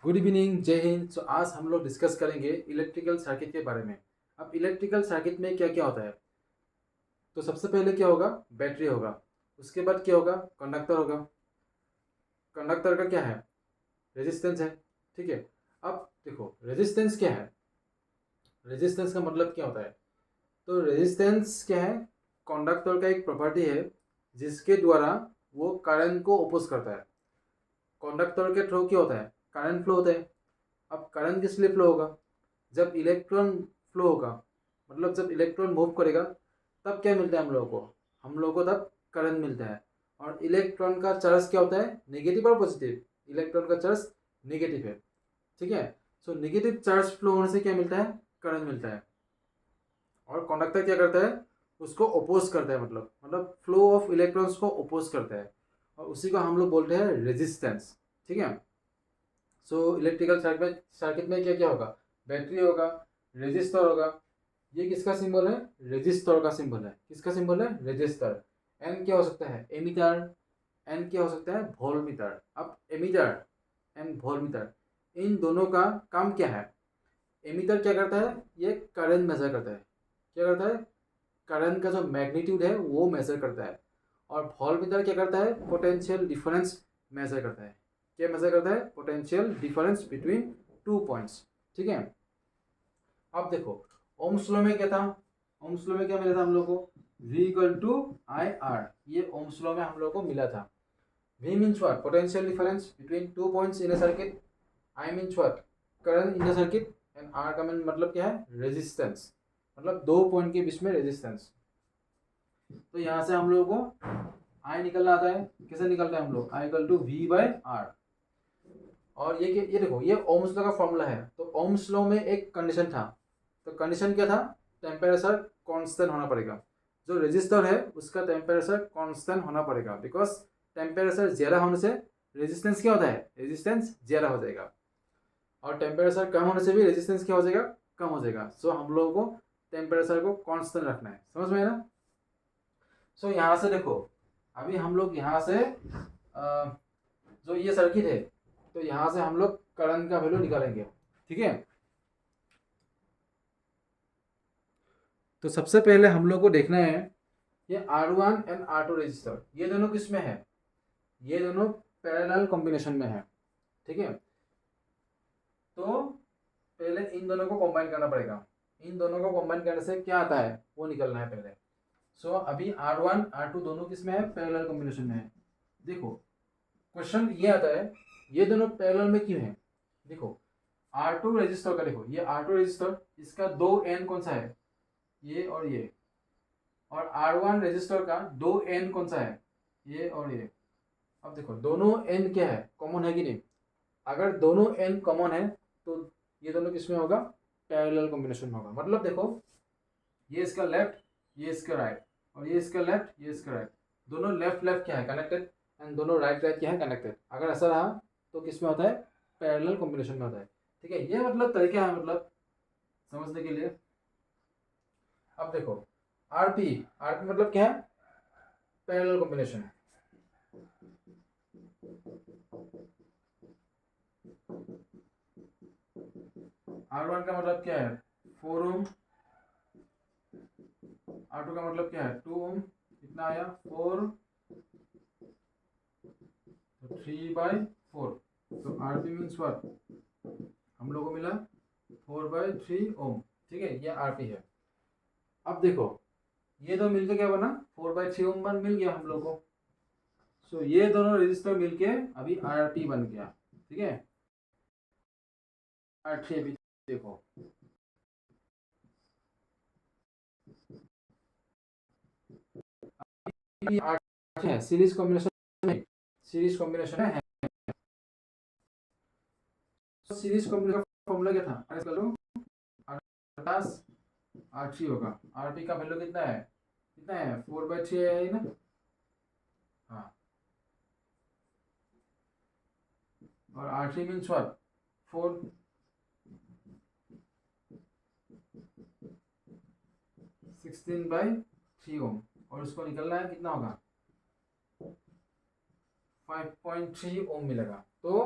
Good evening, जय हिंद। सो आज हम लोग डिस्कस करेंगे इलेक्ट्रिकल सर्किट के बारे में। अब इलेक्ट्रिकल सर्किट में क्या क्या होता है, तो सबसे पहले क्या होगा, बैटरी होगा। उसके बाद क्या होगा, कंडक्टर होगा। कंडक्टर का क्या है, रेजिस्टेंस है। ठीक है। अब देखो रेजिस्टेंस क्या है, रेजिस्टेंस का मतलब क्या होता है। तो रेजिस्टेंस क्या है, कंडक्टर का एक प्रॉपर्टी है जिसके द्वारा वो करंट को अपोज करता है। कंडक्टर के थ्रू क्या होता है, करंट फ्लो होता है। अब करंट किस लिए फ्लो होगा, जब इलेक्ट्रॉन फ्लो होगा, मतलब जब इलेक्ट्रॉन मूव करेगा तब क्या मिलता है हम लोगों को, हम लोगों को तब करंट मिलता है। और इलेक्ट्रॉन का चार्ज क्या होता है, नेगेटिव और पॉजिटिव। इलेक्ट्रॉन का चार्ज नेगेटिव है। ठीक है। सो नेगेटिव चार्ज फ्लो होने से क्या मिलता है, करंट मिलता है। और कंडक्टर क्या करता है, उसको अपोज करता है, मतलब फ्लो ऑफ इलेक्ट्रॉन्स को अपोज करता है। और उसी को हम लोग बोलते हैं रेजिस्टेंस। ठीक है। सो इलेक्ट्रिकल सर्किट में क्या क्या होगा, बैटरी होगा, रेजिस्टर होगा। ये किसका सिंबल है, रेजिस्टर का सिंबल है। किसका सिंबल है, रेजिस्टर। एन क्या हो सकता है, एमीटर। एन क्या हो सकता है, वोल्टमीटर। अब एमीटर एंड वोल्टमीटर, इन दोनों का काम क्या है। एमीटर क्या करता है, ये करंट मेजर करता है। क्या करता है, करंट का जो मैग्नीट्यूड है वो मेजर करता है। और वोल्टमीटर क्या करता है, पोटेंशियल डिफरेंस मेजर करता है। क्या मेजर करता है, potential difference between two points. ठीक है। अब देखो ओम्स लॉ में क्या था, ओम्स लॉ में क्या मिला था हम लोग को, V equal to I R. ये ओम्स लॉ में हम लोग को मिला था। V means what, potential difference between two points in a circuit. I means what, current in a circuit. And R का मतलब क्या है, रेजिस्टेंस, मतलब दो पॉइंट के बीच में रेजिस्टेंस। तो यहाँ से हम लोगों को I निकलना आता है। कैसे निकलता है हम लोग, I equal to V by R। और ये देखो, ये ओम्स लॉ का फॉर्मूला है। तो ओम्स लॉ में एक कंडीशन था। तो कंडीशन क्या था, टेम्परेचर कांस्टेंट होना पड़ेगा। जो रेजिस्टर है उसका टेम्परेचर कांस्टेंट होना पड़ेगा, बिकॉज टेम्परेचर ज़्यादा होने से रेजिस्टेंस क्या होता है, रेजिस्टेंस ज़्यादा हो जाएगा। और टेम्परेचर कम होने से भी रेजिस्टेंस क्या हो जाएगा, कम हो जाएगा। सो हम लोगों को टेम्परेचर को कांस्टेंट रखना है। समझ में है ना। सो यहाँ से देखो, अभी हम लोग यहाँ से जो ये सर्किट है, तो यहाँ से हम लोग करंट का वैल्यू निकालेंगे। ठीक है। तो सबसे पहले हम लोग को देखना है, ये R1 एंड R2 रजिस्टर, ये दोनों किस में है, ये दोनों पैरेलल कॉम्बिनेशन में है। ठीक है। तो पहले इन दोनों को कंबाइन करना पड़ेगा। इन दोनों को कंबाइन करने से क्या आता है वो निकलना है पहले। सो अभी R1 R2 दोनों किस में है, पैरेलल कॉम्बिनेशन में है। देखो क्वेश्चन ये आता है, ये दोनों पैरेलल में क्यों है। देखो R2 रजिस्टर का, देखो ये R2 रजिस्टर, इसका दो एन कौन सा है, ये और ये। और R1 रजिस्टर का दो एन कौन सा है, ये और ये। अब देखो दोनों एन क्या है, कॉमन है कि नहीं। अगर दोनों एन कॉमन है तो ये दोनों किसमें होगा, पैरेलल कॉम्बिनेशन में होगा। मतलब देखो ये इसका लेफ्ट, ये इसका राइट, और ये इसका लेफ्ट, ये इसका राइट। दोनों लेफ्ट लेफ्ट क्या है, कनेक्टेड। एंड दोनों राइट राइट क्या है, कनेक्टेड। अगर ऐसा रहा तो किसमें होता है, पैरेलल कॉम्बिनेशन में होता है। ठीक है। ये मतलब तरीका है, मतलब समझने के लिए। अब देखो आरपी, आरपी मतलब क्या है, पैरेलल कॉम्बिनेशन। R1 का मतलब क्या है, 4 ओम। R2 का मतलब क्या है, 2 ओम। कितना आया, 4, तो 3/4। तो आरपी मीन्स व्हाट, हम लोग को मिला 4/3 ओम। ठीक है, ये आरपी है। अब देखो ये दो मिलके क्या बना, 4/3 ओम बन मिल गया हम लोग को। सो ये दोनों रजिस्टर मिलके अभी आरपी बन गया। ठीक है। R3 अभी देखो, R3 है सीरीज कॉम्बिनेशन में, सीरीज कॉम्बिनेशन है। सीरीज कॉम्बिनेशन का फॉर्मूला क्या था, अरे चलो R+ R3 होगा। आरपी का वैल्यू कितना है, कितना है, 4/3 है ना। हाँ। और R3 मीन्स व्हाट, 4, 16/3 ओम। और उसको निकलना है कितना होगा, 5.3 ओम मिलेगा। तो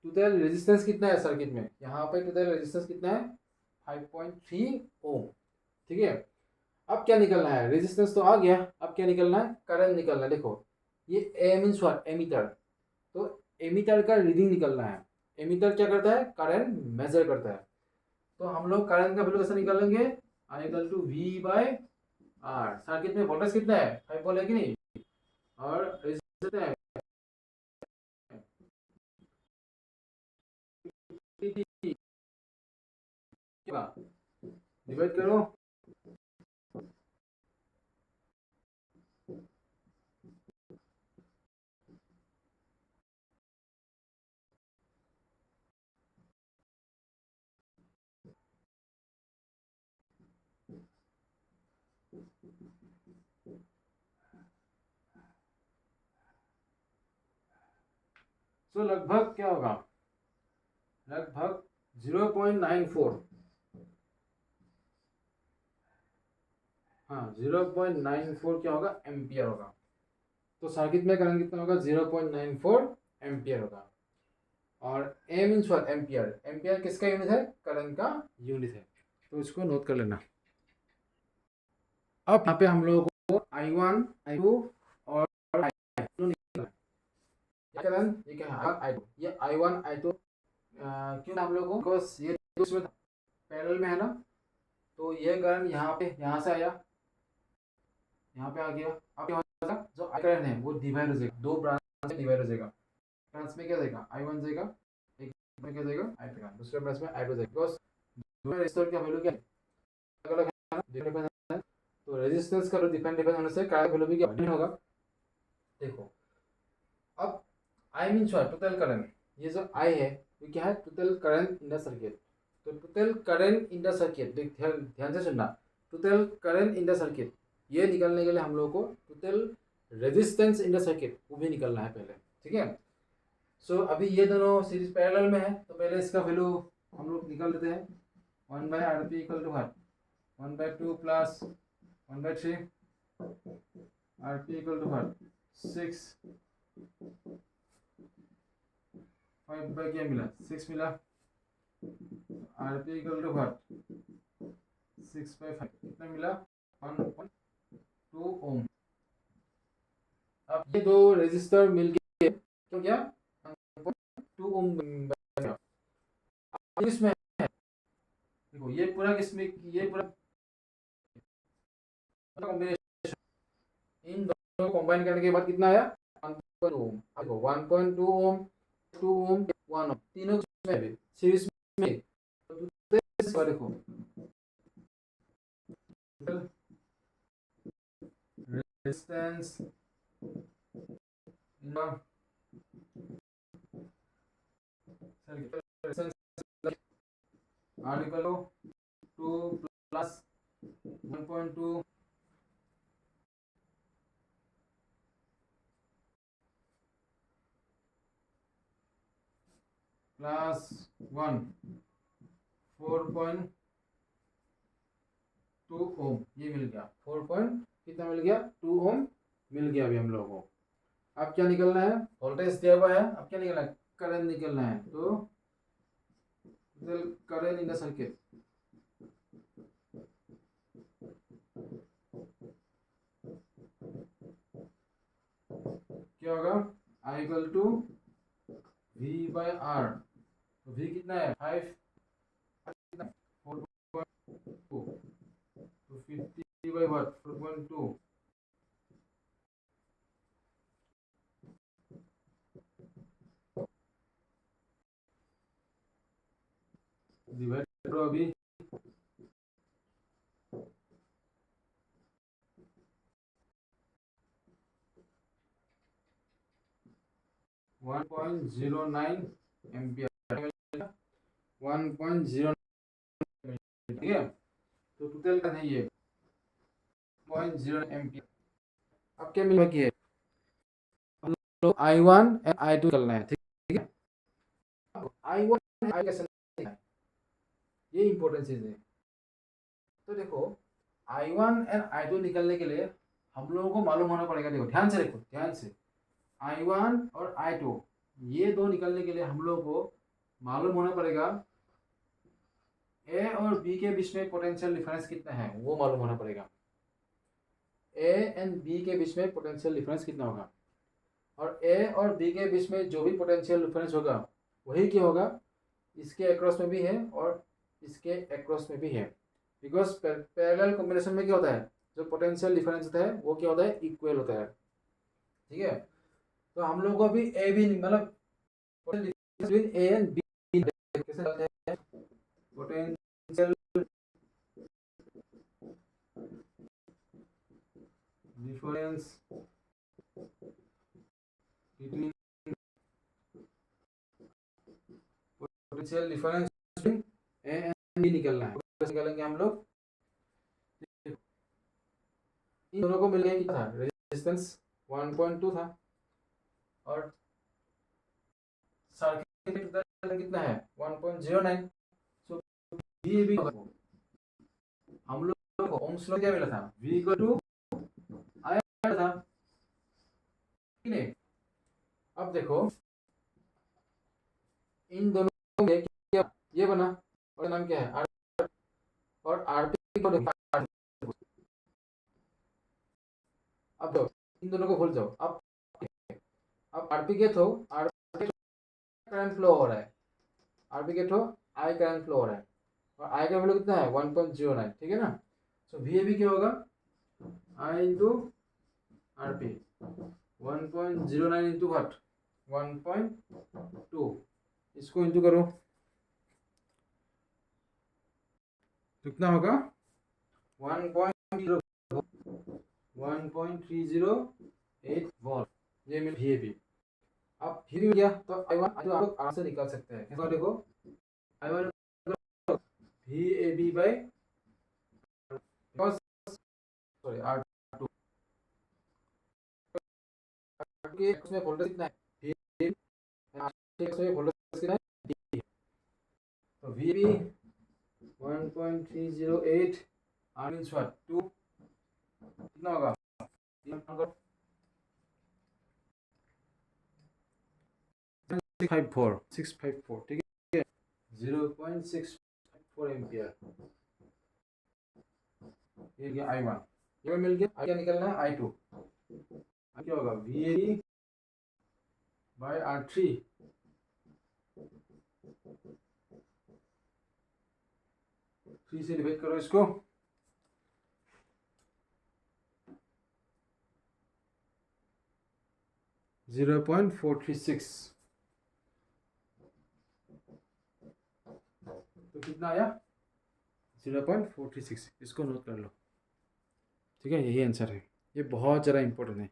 टोटल रेजिस्टेंस कितना है सर्किट में, यहाँ पे टोटल रेजिस्टेंस कितना है 5.3 ओम। ठीक है, अब क्या निकलना है, रेजिस्टेंस तो आ गया, अब क्या निकलना है, करंट निकलना है। देखो ये ए मीन्स व्हाट, एमीटर, तो एमीटर का रीडिंग निकलना है। एमीटर क्या करता है, करंट मेजर करता है। तो हम लोग करंट का वैल्यू कैसे निकालेंगे, I equal to V by R. Circuit में वोल्टेज कितना है 5 वोल्ट है कि नहीं, और रेजिस्टेंस कितना है, डिवाइड करो, तो लगभग क्या होगा, लगभग 0.94, हाँ 0.94 क्या होगा, एम्पियर होगा। तो सर्किट में करंट कितना होगा, 0.94 एम्पियर होगा। और ए मीन्स व्हाट, एम्पियर, एम्पियर किसका यूनिट है, करंट का यूनिट है। तो इसको नोट कर लेना। अब यहाँ पे हम लोगों को I1 I2 और I2 निकालना है। करंट ये क्या है, I1 I2, ये I1 I2 क्यों हम लोगों को, बिकॉज ये दूसरे पैरेलल में है ना, तो ये करंट यहाँ पे, यहाँ से आया, यहाँ पे आ गया। अब क्या हो जाएगा, जो I करंट है वो डिवाइड हो जाएगा, दो ब्रांच में डिवाइड हो जाएगा। ब्रांच में क्या जाएगा, I1 जाएगा, एक में क्या जाएगा I2 जाएगा, दूसरे ब्रांच में I2 जाएगा। बिकॉज दोनों रेजिस्टर का वैल्यू क्या है, अलग अलग है ना, डिफरेंट है। तो रेजिस्टेंस का डिपेंड होने से करंट वैल्यू भी क्या डिफरेंट होगा। देखो अब I means what, total current, ये जो I है ये क्या है, total current in the circuit. तो total current in the circuit, ध्यान से सुनना, total current in the circuit ये निकालने के लिए हम लोग को total resistance in the circuit वो भी निकालना है पहले। ठीक है, सो अभी ये दोनों सीरीज पैरेलल में है, तो पहले इसका वैल्यू हम लोग निकाल लेते हैं। 1/RP equal to what, 1/2 plus 1/3, RP equal to what 6, 5 by क्या मिला 6 मिला, RP इक्वल टू व्हाट 6/5 कितना मिला 1.2 ओम। अब ये दो रेजिस्टर मिलके तो क्या 1.2 ओम बनेगा। अब इसमें देखो ये पूरा किसमें, ये पूरा कॉम्बिनेशन, इन दोनों को कंबाइन करने के बाद कितना आया 1.2 ओम। देखो 1.2 ओम, 2 ओम, 1 ओम, तीनों में भी सीरीज में। देखो resistance in circuit, resistance R equal to 2 plus 1.2 plus 1 4.2 ohm, ये मिल गया 4 कितना मिल गया 2 ओम मिल गया अभी हम लोगों को। अब क्या निकलना है, वोल्टेज दिया हुआ है, अब क्या निकलना है, करंट निकलना है। तो करंट इन द सर्किट क्या होगा, I equal to V by R। तो V कितना है 5, 4.2, तो 50 बाय व्हाट 4.2, डिवाइड करो अभी, one point zero nine ampere, 1.0, ठीक है। तो टोटल का नहीं है 0.0 एम्पियर। अब क्या मिल बाकी है, हम लोग I1 एंड I2 निकलना है। ठीक है, I1 I कैसे निकलना है, ये इंपॉर्टेंट चीज है। तो देखो I1 एंड I2 निकलने के लिए हम लोगों को मालूम होना पड़ेगा। देखो ध्यान से, देखो ध्यान से, I1 और I2 ये दो निकलने के लिए हम लोग को मालूम होना पड़ेगा ए और बी के बीच में पोटेंशियल डिफरेंस कितना है, वो मालूम होना पड़ेगा। ए एंड बी के बीच में पोटेंशियल डिफरेंस कितना होगा, और ए और बी के बीच में जो भी पोटेंशियल डिफरेंस होगा वही क्या होगा, इसके अक्रॉस में भी है और इसके अक्रॉस में भी है। बिकॉज पैरेलल कॉम्बिनेशन में क्या होता है, जो पोटेंशियल डिफरेंस होता है वो क्या होता है, इक्वल होता है। ठीक है, तो हम लोग को अभी ए बी मतलब बिटवीन ए एंड बी कैसे चलते हैं, potential difference between potential difference between A and B निकलना है। कैसे निकालेंगे हम लोग, इन दोनों को मिलके कितना था, रेजिस्टेंस 1.2 था और सर्किट कितना है 1.09। सो वी भी हम लोग को ओम्स लॉ क्या मिला था, V इक्वल टू I था। ठीक है, अब देखो इन दोनों में क्या ये बना और नाम क्या है R, और RP को अब दो इन दोनों को भूल जाओ। अब RP के थ्रू करंट फ्लो हो रहा है, RP के थ्रू I करंट फ्लो हो रहा है और I का वैल्यू कितना है 1.09। ठीक है ना, सो VAB क्या होगा, I into RP 1.09 into what 1.2, इसको इंटू करो कितना होगा 1.308 वॉट, ये मिल VAB। अब हिल गया तो I1 आप लोग आराम से निकाल सकते हैं। कैसे देखो I1 VAB bye sorry R2 के उसमें वोल्टेज कितना है, VAB में वोल्टेज कितना है D, तो VAB 1.308 R मींस व्हाट 2 कितना होगा 654 ठीक है 0.654 एम्पियर। ये गया I1, ये मिल गया। क्या निकलना है I2, क्या होगा VAB बाय R3 3 से डिवाइड करो इसको, जीरो 0.436, तो कितना आया 0.436। इसको नोट कर लो। ठीक है, यही आंसर है, ये बहुत ज़्यादा इंपॉर्टेंट है।